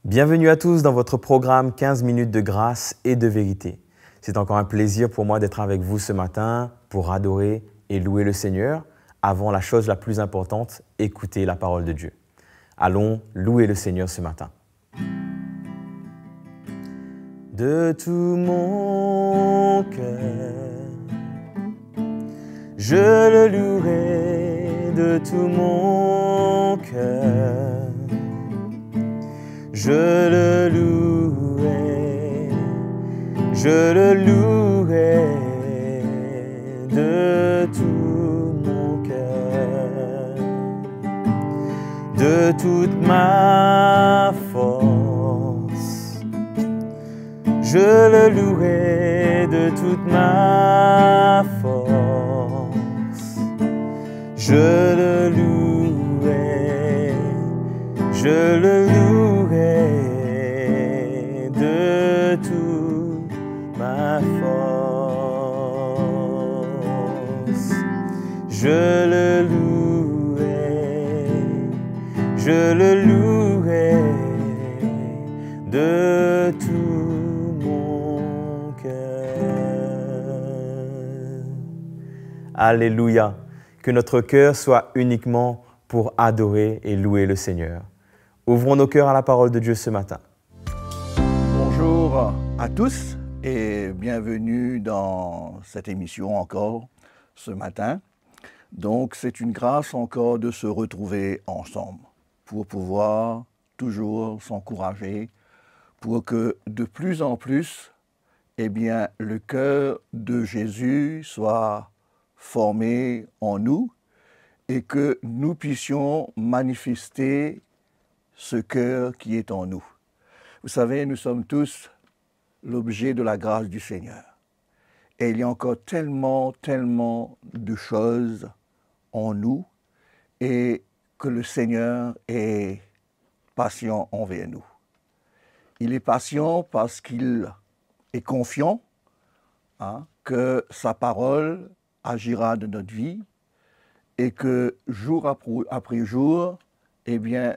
Bienvenue à tous dans votre programme 15 minutes de grâce et de vérité. C'est encore un plaisir pour moi d'être avec vous ce matin pour adorer et louer le Seigneur. Avant la chose la plus importante, écouter la parole de Dieu. Allons louer le Seigneur ce matin. De tout mon cœur, je le louerai de tout mon cœur. Je le louerai de tout mon cœur, de toute ma force. Je le louerai de toute ma force. Je le louerai de toute ma force. Je le louerai de tout mon cœur. Alléluia. Que notre cœur soit uniquement pour adorer et louer le Seigneur. Ouvrons nos cœurs à la parole de Dieu ce matin. Bonjour à tous et bienvenue dans cette émission encore ce matin. Donc c'est une grâce encore de se retrouver ensemble pour pouvoir toujours s'encourager, pour que de plus en plus, le cœur de Jésus soit formé en nous et que nous puissions manifester ce cœur qui est en nous. Vous savez, nous sommes tous l'objet de la grâce du Seigneur. Et il y a encore tellement de choses en nous et que le Seigneur est patient envers nous. Il est patient parce qu'il est confiant que sa parole agira de notre vie et que jour après jour,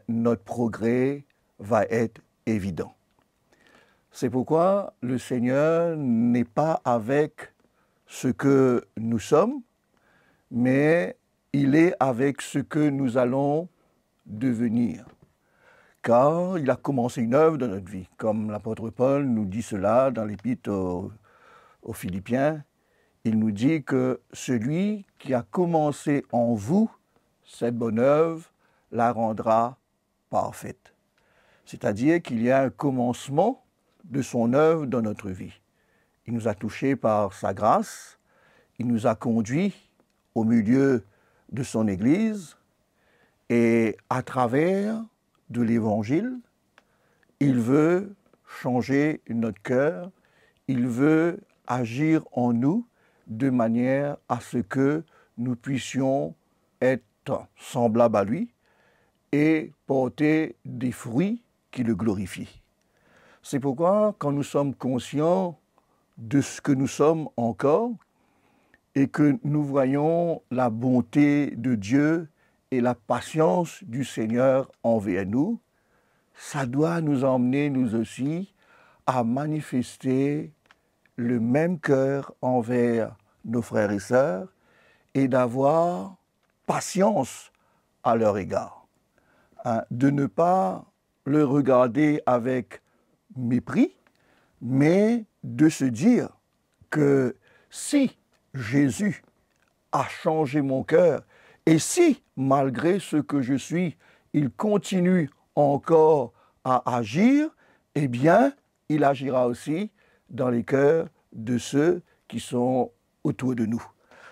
notre progrès va être évident. C'est pourquoi le Seigneur n'est pas avec ce que nous sommes, mais il est avec ce que nous allons devenir. Car il a commencé une œuvre dans notre vie, comme l'apôtre Paul nous dit cela dans l'épître aux Philippiens. Il nous dit que celui qui a commencé en vous cette bonne œuvre la rendra parfaite. C'est-à-dire qu'il y a un commencement de son œuvre dans notre vie. Il nous a touchés par sa grâce, il nous a conduits au milieu de son Église et à travers de l'Évangile, il veut changer notre cœur, il veut agir en nous de manière à ce que nous puissions être semblables à lui et porter des fruits qui le glorifient. C'est pourquoi, quand nous sommes conscients de ce que nous sommes encore et que nous voyons la bonté de Dieu et la patience du Seigneur envers nous, ça doit nous emmener, nous aussi, à manifester le même cœur envers nos frères et sœurs et d'avoir patience à leur égard. De ne pas le regarder avec mépris, mais de se dire que si Jésus a changé mon cœur et si, malgré ce que je suis, il continue encore à agir, il agira aussi dans les cœurs de ceux qui sont autour de nous.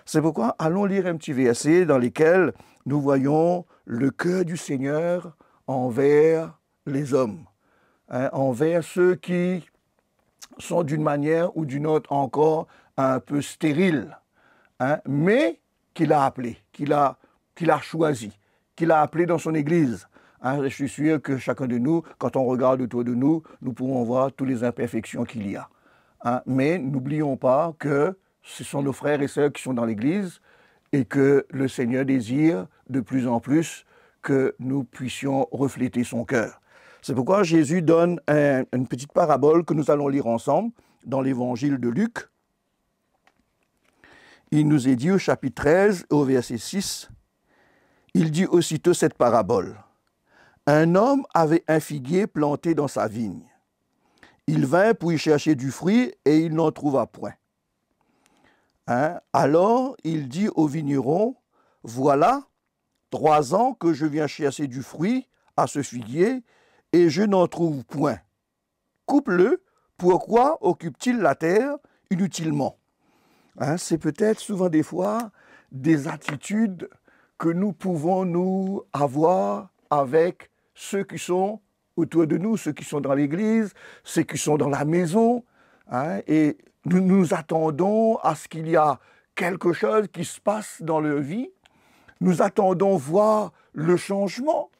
C'est pourquoi allons lire un petit verset dans lequel nous voyons le cœur du Seigneur envers les hommes, envers ceux qui sont d'une manière ou d'une autre encore un peu stériles, mais qu'il a appelé, qu'il a choisi, qu'il a appelé dans son Église. Je suis sûr que chacun de nous, quand on regarde autour de nous, nous pouvons voir toutes les imperfections qu'il y a. Mais n'oublions pas que ce sont nos frères et sœurs qui sont dans l'Église et que le Seigneur désire de plus en plus que nous puissions refléter son cœur. C'est pourquoi Jésus donne une petite parabole que nous allons lire ensemble dans l'évangile de Luc. Il nous est dit au chapitre 13, au verset 6, il dit aussitôt cette parabole. Un homme avait un figuier planté dans sa vigne. Il vint pour y chercher du fruit et il n'en trouva point. Alors il dit au vigneron, voilà, 3 ans que je viens chercher du fruit à ce figuier et je n'en trouve point. Coupe-le, pourquoi occupe-t-il la terre inutilement? C'est peut-être souvent des fois des attitudes que nous pouvons nous avoir avec ceux qui sont autour de nous, ceux qui sont dans l'église, ceux qui sont dans la maison, et nous nous attendons à ce qu'il y a quelque chose qui se passe dans leur vie. Nous attendons voir le changement.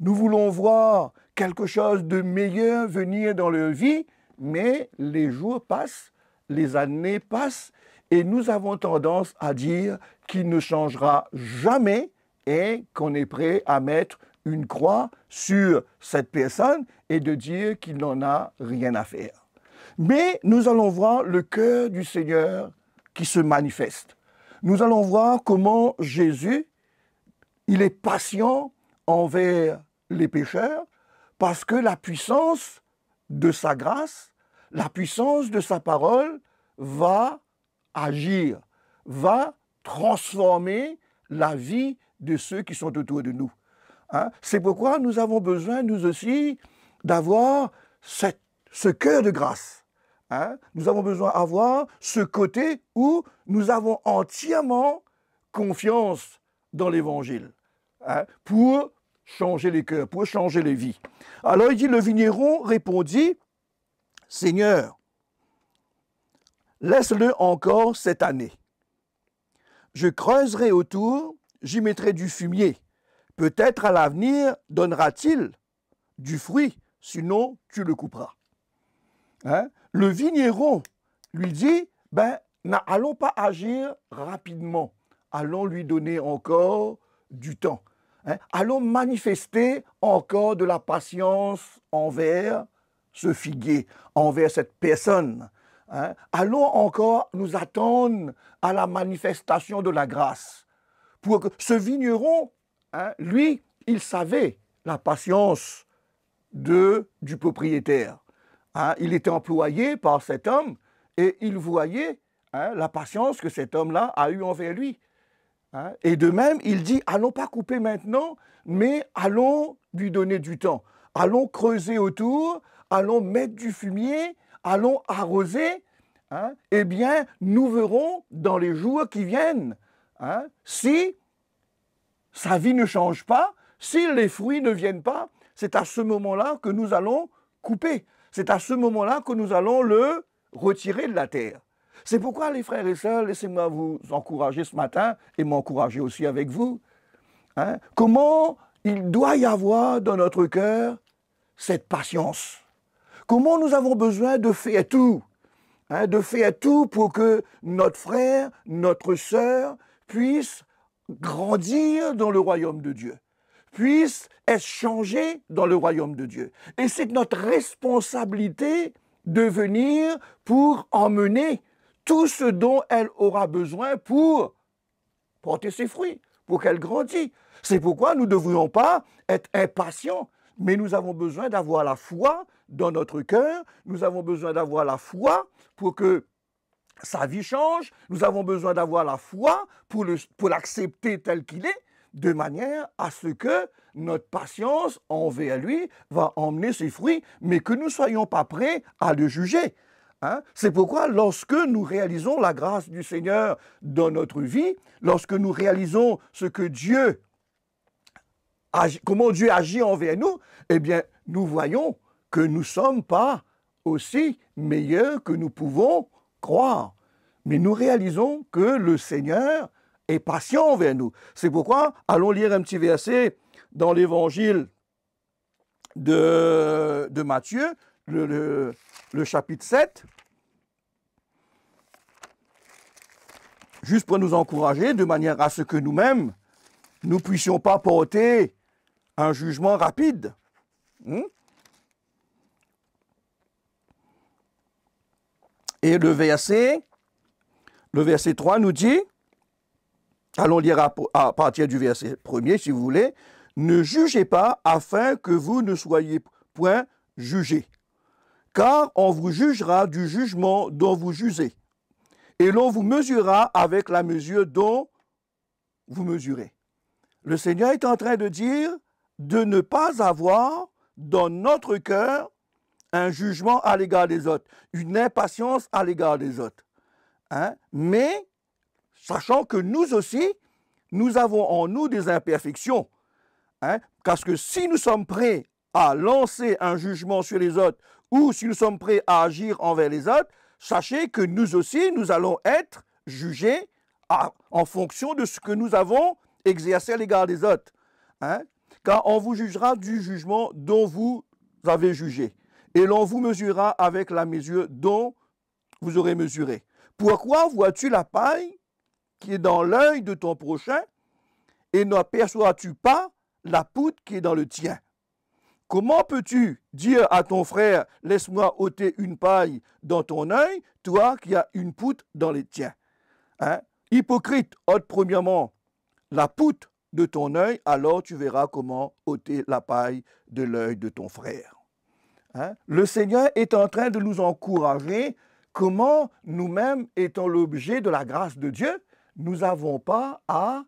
Nous voulons voir quelque chose de meilleur venir dans leur vie, mais les jours passent, les années passent, et nous avons tendance à dire qu'il ne changera jamais et qu'on est prêt à mettre une croix sur cette personne et de dire qu'il n'en a rien à faire. Mais nous allons voir le cœur du Seigneur qui se manifeste. Nous allons voir comment Jésus, il est patient envers les pécheurs parce que la puissance de sa grâce, la puissance de sa parole va agir, va transformer la vie de ceux qui sont autour de nous. C'est pourquoi nous avons besoin, nous aussi, d'avoir ce cœur de grâce. Nous avons besoin d'avoir ce côté où nous avons entièrement confiance dans l'Évangile pour changer les cœurs, pour changer les vies. Alors il dit, le vigneron répondit, « Seigneur, laisse-le encore cette année. Je creuserai autour, j'y mettrai du fumier. Peut-être à l'avenir donnera-t-il du fruit, sinon tu le couperas. » Le vigneron lui dit, allons pas agir rapidement, allons lui donner encore du temps. Allons manifester encore de la patience envers ce figuier, envers cette personne. Allons encore nous attendre à la manifestation de la grâce. Pour que ce vigneron, lui, il savait la patience du propriétaire. Il était employé par cet homme et il voyait la patience que cet homme-là a eue envers lui. Et de même, il dit, allons pas couper maintenant, mais allons lui donner du temps. Allons creuser autour, allons mettre du fumier, allons arroser. Eh bien, nous verrons dans les jours qui viennent si sa vie ne change pas, si les fruits ne viennent pas, c'est à ce moment-là que nous allons couper. C'est à ce moment-là que nous allons le retirer de la terre. C'est pourquoi, les frères et sœurs, laissez-moi vous encourager ce matin et m'encourager aussi avec vous. Comment il doit y avoir dans notre cœur cette patience. Comment nous avons besoin de faire tout, de faire tout pour que notre frère, notre sœur puisse grandir dans le royaume de Dieu, puisse être changé dans le royaume de Dieu. Et c'est notre responsabilité de venir pour emmener tout ce dont elle aura besoin pour porter ses fruits, pour qu'elle grandisse. C'est pourquoi nous ne devrions pas être impatients, mais nous avons besoin d'avoir la foi dans notre cœur, nous avons besoin d'avoir la foi pour que sa vie change, nous avons besoin d'avoir la foi pour l'accepter tel qu'il est, de manière à ce que notre patience envers lui va emmener ses fruits, mais que nous ne soyons pas prêts à le juger. C'est pourquoi lorsque nous réalisons la grâce du Seigneur dans notre vie, lorsque nous réalisons ce que Dieu comment Dieu agit envers nous, eh bien, nous voyons que nous ne sommes pas aussi meilleurs que nous pouvons croire. Mais nous réalisons que le Seigneur est patient envers nous. C'est pourquoi, allons lire un petit verset dans l'évangile de Matthieu, le chapitre 7, juste pour nous encourager, de manière à ce que nous-mêmes, nous ne puissions pas porter un jugement rapide. Et le verset 3 nous dit, allons lire à partir du verset 1er si vous voulez, « Ne jugez pas afin que vous ne soyez point jugés, car on vous jugera du jugement dont vous jugez, et l'on vous mesurera avec la mesure dont vous mesurez. » Le Seigneur est en train de dire de ne pas avoir dans notre cœur un jugement à l'égard des autres, une impatience à l'égard des autres. Mais, sachant que nous aussi, nous avons en nous des imperfections. Parce que si nous sommes prêts à lancer un jugement sur les autres ou si nous sommes prêts à agir envers les autres, sachez que nous aussi, nous allons être jugés en fonction de ce que nous avons exercé à l'égard des autres. Car on vous jugera du jugement dont vous avez jugé. Et l'on vous mesurera avec la mesure dont vous aurez mesuré. Pourquoi vois-tu la paille qui est dans l'œil de ton prochain et n'aperçois-tu pas la poutre qui est dans le tien? Comment peux-tu dire à ton frère, laisse-moi ôter une paille dans ton œil, toi qui as une poutre dans les tiens? Hypocrite, ôte premièrement la poutre de ton œil, alors tu verras comment ôter la paille de l'œil de ton frère. Le Seigneur est en train de nous encourager comment nous-mêmes étant l'objet de la grâce de Dieu, nous n'avons pas à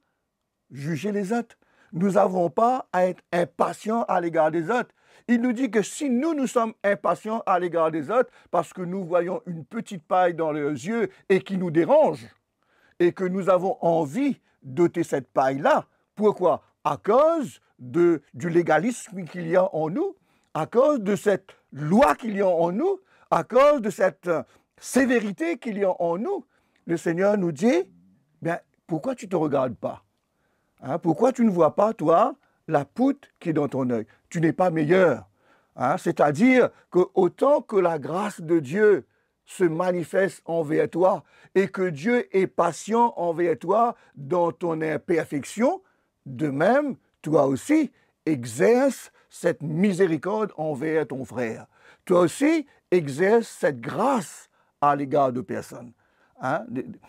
juger les autres. Nous n'avons pas à être impatients à l'égard des autres. Il nous dit que si nous sommes impatients à l'égard des autres parce que nous voyons une petite paille dans leurs yeux et qui nous dérange et que nous avons envie d'ôter cette paille-là, pourquoi? À cause du légalisme qu'il y a en nous, à cause de cette loi qu'il y a en nous, à cause de cette sévérité qu'il y a en nous. Le Seigneur nous dit, bien, pourquoi tu ne te regardes pas? Pourquoi tu ne vois pas, toi, la poutre qui est dans ton œil? Tu n'es pas meilleur. C'est-à-dire que autant que la grâce de Dieu se manifeste envers toi et que Dieu est patient envers toi dans ton imperfection, de même, toi aussi, exerce cette miséricorde envers ton frère. Toi aussi, exerce cette grâce à l'égard de personnes.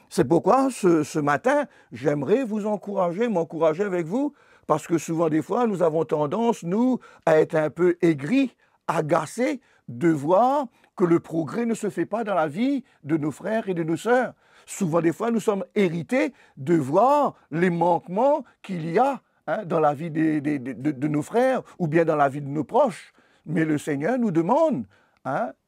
C'est pourquoi ce matin, j'aimerais vous m'encourager avec vous, parce que souvent des fois, nous avons tendance, nous, à être un peu aigris, agacés de voir que le progrès ne se fait pas dans la vie de nos frères et de nos sœurs. Souvent des fois, nous sommes irrités de voir les manquements qu'il y a dans la vie de nos frères ou bien dans la vie de nos proches. Mais le Seigneur nous demande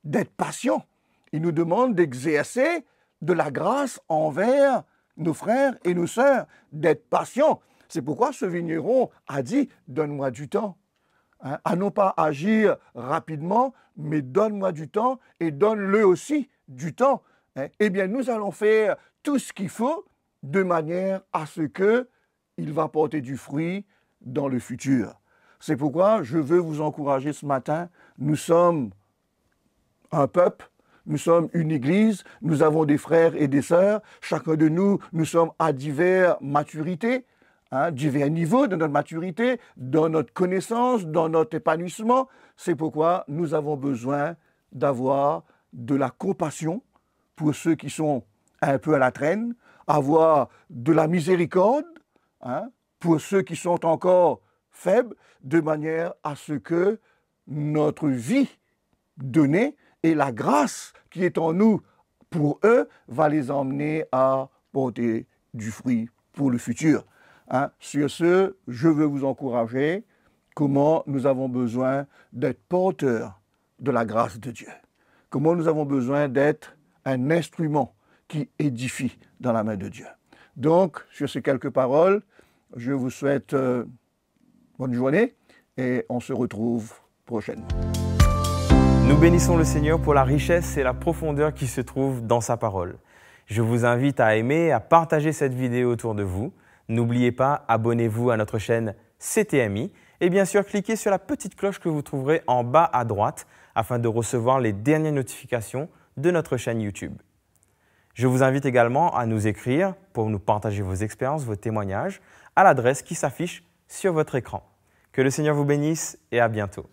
d'être patients. Il nous demande d'exercer de la grâce envers nos frères et nos sœurs, d'être patients. C'est pourquoi ce vigneron a dit « donne-moi du temps ». À non pas agir rapidement, mais donne-moi du temps et donne-le aussi du temps. Eh bien, nous allons faire tout ce qu'il faut de manière à ce qu'il va porter du fruit dans le futur. C'est pourquoi je veux vous encourager ce matin. Nous sommes un peuple, nous sommes une église, nous avons des frères et des sœurs. Chacun de nous, nous sommes à diverses maturités, divers niveaux de notre maturité, dans notre connaissance, dans notre épanouissement. C'est pourquoi nous avons besoin d'avoir de la compassion pour ceux qui sont un peu à la traîne, avoir de la miséricorde pour ceux qui sont encore faibles, de manière à ce que notre vie donnée et la grâce qui est en nous pour eux va les emmener à porter du fruit pour le futur. Sur ce, je veux vous encourager comment nous avons besoin d'être porteurs de la grâce de Dieu. Comment nous avons besoin d'être un instrument qui édifie dans la main de Dieu. Donc, sur ces quelques paroles, je vous souhaite bonne journée et on se retrouve prochainement. Nous bénissons le Seigneur pour la richesse et la profondeur qui se trouvent dans sa parole. Je vous invite à aimer et à partager cette vidéo autour de vous. N'oubliez pas, abonnez-vous à notre chaîne CTMI et bien sûr, cliquez sur la petite cloche que vous trouverez en bas à droite afin de recevoir les dernières notifications de notre chaîne YouTube. Je vous invite également à nous écrire pour nous partager vos expériences, vos témoignages à l'adresse qui s'affiche sur votre écran. Que le Seigneur vous bénisse et à bientôt.